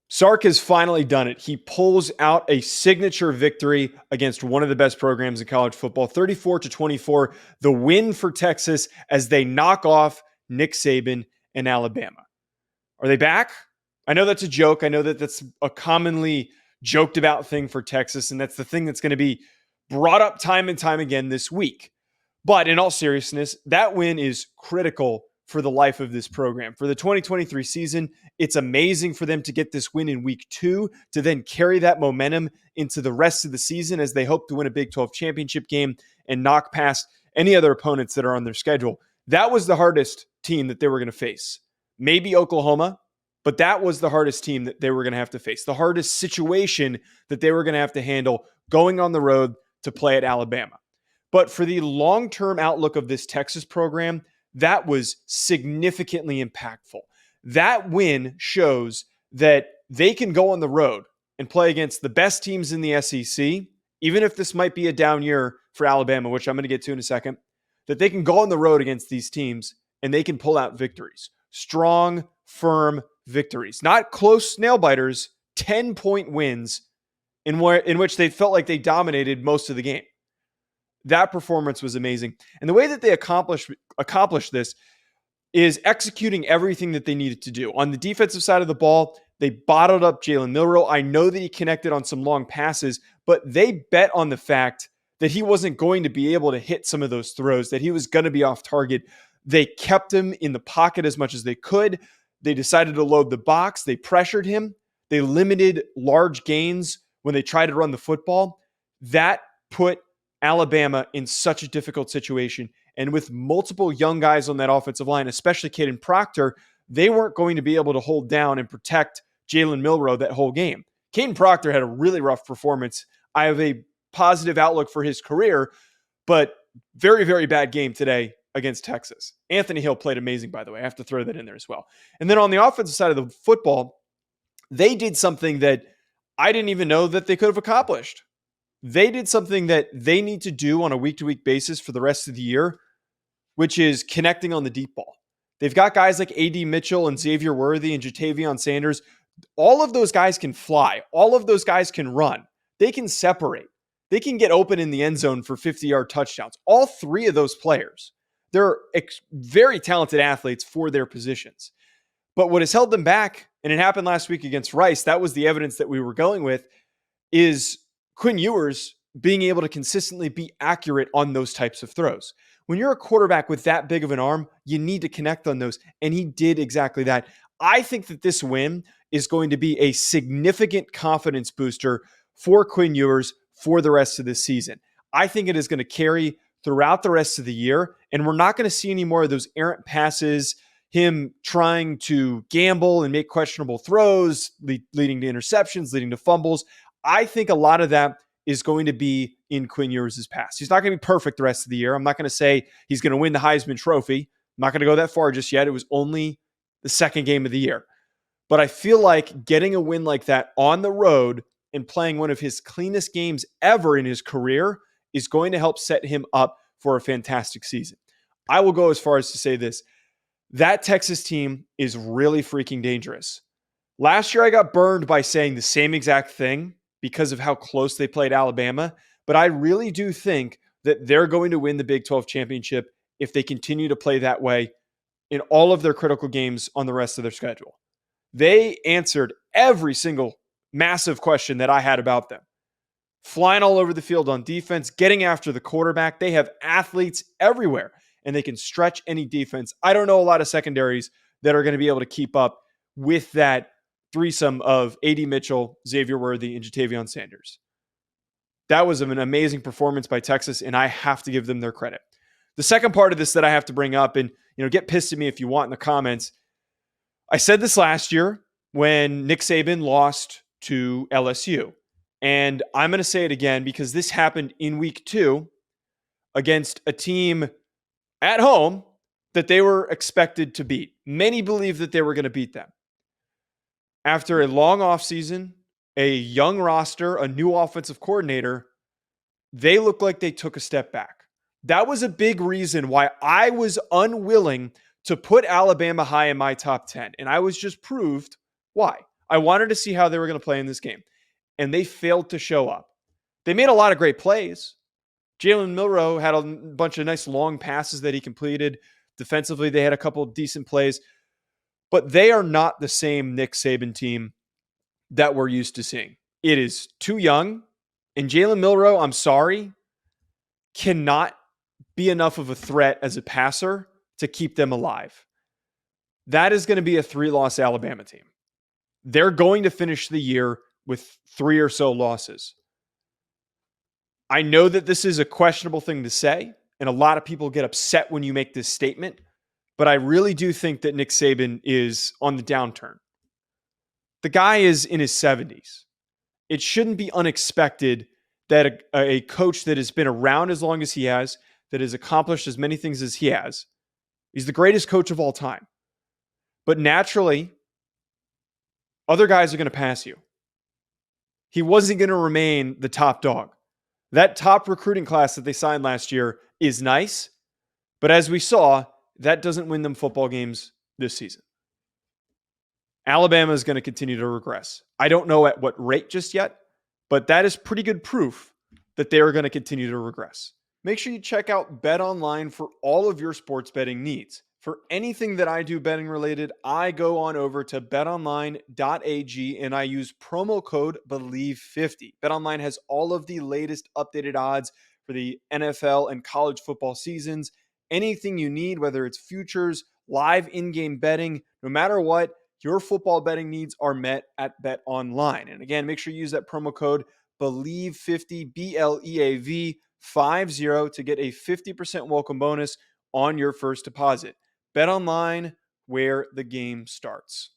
Sark has finally done it. He pulls out a signature victory against one of the best programs in college football, 34-24, the win for Texas as they knock off Nick Saban and Alabama. Are they back? I know that's a joke. I know that that's a commonly joked about thing for Texas, and that's the thing that's going to be brought up time and time again this week. But in all seriousness, that win is critical for the life of this program. For the 2023 season, it's amazing for them to get this win in week 2 to then carry that momentum into the rest of the season as they hope to win a Big 12 championship game and knock past any other opponents that are on their schedule. That was the hardest team that they were going to face. Maybe Oklahoma, but that was the hardest team that they were going to have to face. The hardest situation that they were going to have to handle going on the road to play at Alabama. But for the long-term outlook of this Texas program, that was significantly impactful. That win shows that they can go on the road and play against the best teams in the SEC, even if this might be a down year for Alabama, which I'm going to get to in a second, that they can go on the road against these teams and they can pull out victories. Strong, firm victories. Not close nail-biters, 10-point wins in which they felt like they dominated most of the game. That performance was amazing. And the way that they accomplished this is executing everything that they needed to do. On the defensive side of the ball, they bottled up Jalen Milroe. I know that he connected on some long passes, but they bet on the fact that he wasn't going to be able to hit some of those throws, that he was going to be off target. They kept him in the pocket as much as they could. They decided to load the box. They pressured him. They limited large gains when they tried to run the football. That put Alabama in such a difficult situation. And with multiple young guys on that offensive line, especially Caden Proctor, they weren't going to be able to hold down and protect Jalen Milroe that whole game. Caden Proctor had a really rough performance. I have a positive outlook for his career, but very, very bad game today against Texas. Anthony Hill played amazing, by the way. I have to throw that in there as well. And then on the offensive side of the football, they did something that I didn't even know that they could have accomplished. They did something that they need to do on a week-to-week basis for the rest of the year, which is connecting on the deep ball. They've got guys like A.D. Mitchell and Xaiver Worthy and Jatavion Sanders. All of those guys can fly. All of those guys can run. They can separate. They can get open in the end zone for 50-yard touchdowns. All three of those players, they're very talented athletes for their positions. But what has held them back, and it happened last week against Rice, that was the evidence that we were going with, is Quinn Ewers being able to consistently be accurate on those types of throws. When you're a quarterback with that big of an arm, you need to connect on those, and he did exactly that. I think that this win is going to be a significant confidence booster for Quinn Ewers for the rest of this season. I think it is going to carry throughout the rest of the year, and we're not going to see any more of those errant passes, him trying to gamble and make questionable throws, leading to interceptions, leading to fumbles. I think a lot of that is going to be in Quinn Ewers' past. He's not going to be perfect the rest of the year. I'm not going to say he's going to win the Heisman Trophy. I'm not going to go that far just yet. It was only the second game of the year. But I feel like getting a win like that on the road and playing one of his cleanest games ever in his career is going to help set him up for a fantastic season. I will go as far as to say this. That Texas team is really freaking dangerous. Last year, I got burned by saying the same exact thing because of how close they played Alabama. But I really do think that they're going to win the Big 12 championship if they continue to play that way in all of their critical games on the rest of their schedule. They answered every single massive question that I had about them. Flying all over the field on defense, getting after the quarterback. They have athletes everywhere, and they can stretch any defense. I don't know a lot of secondaries that are going to be able to keep up with that threesome of A.D. Mitchell, Xaiver Worthy, and Jatavion Sanders. That was an amazing performance by Texas, and I have to give them their credit. The second part of this that I have to bring up, and get pissed at me if you want in the comments, I said this last year when Nick Saban lost to LSU. And I'm going to say it again because this happened in week 2 against a team at home that they were expected to beat. Many believe that they were going to beat them. After a long offseason, a young roster, a new offensive coordinator, they looked like they took a step back. That was a big reason why I was unwilling to put Alabama high in my top 10. And I was just proved why. I wanted to see how they were going to play in this game, and they failed to show up. They made a lot of great plays. Jalen Milroe had a bunch of nice long passes that he completed. Defensively, they had a couple of decent plays, but they are not the same Nick Saban team that we're used to seeing. It is too young, and Jalen Milroe, I'm sorry, cannot be enough of a threat as a passer to keep them alive. That is going to be a 3-loss Alabama team. They're going to finish the year with 3 or so losses. I know that this is a questionable thing to say, and a lot of people get upset when you make this statement, but I really do think that Nick Saban is on the downturn. The guy is in his 70s. It shouldn't be unexpected that a coach that has been around as long as he has, that has accomplished as many things as he has, he's the greatest coach of all time. But naturally, other guys are going to pass you. He wasn't going to remain the top dog. That top recruiting class that they signed last year is nice, but as we saw, that doesn't win them football games this season. Alabama is going to continue to regress. I don't know at what rate just yet, but that is pretty good proof that they are going to continue to regress. Make sure you check out BetOnline for all of your sports betting needs. For anything that I do betting related, I go on over to betonline.ag and I use promo code BELIEVE50. BetOnline has all of the latest updated odds for the NFL and college football seasons. Anything you need, whether it's futures, live in-game betting, no matter what, your football betting needs are met at BetOnline. And again, make sure you use that promo code BELIEVE50, BLEAV50 to get a 50% welcome bonus on your first deposit. BetOnline, where the game starts.